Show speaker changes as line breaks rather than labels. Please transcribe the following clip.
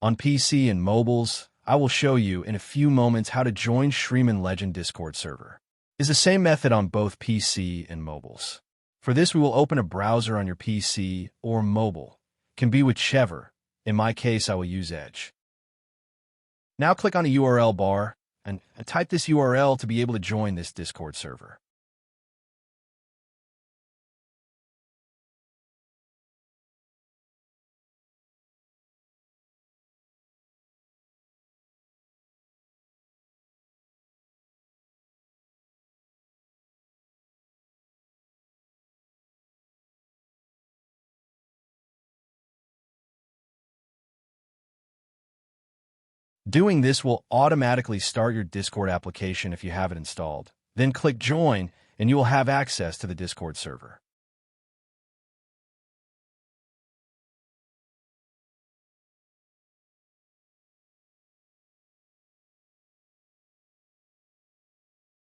On PC and mobiles, I will show you in a few moments how to join Shreeman Legend Discord server. It's the same method on both PC and mobiles. For this, we will open a browser on your PC or mobile. Can be whichever. In my case, I will use Edge. Now click on the URL bar and type this URL to be able to join this Discord server. Doing this will automatically start your Discord application if you have it installed. Then click Join, and you will have access to the Discord server.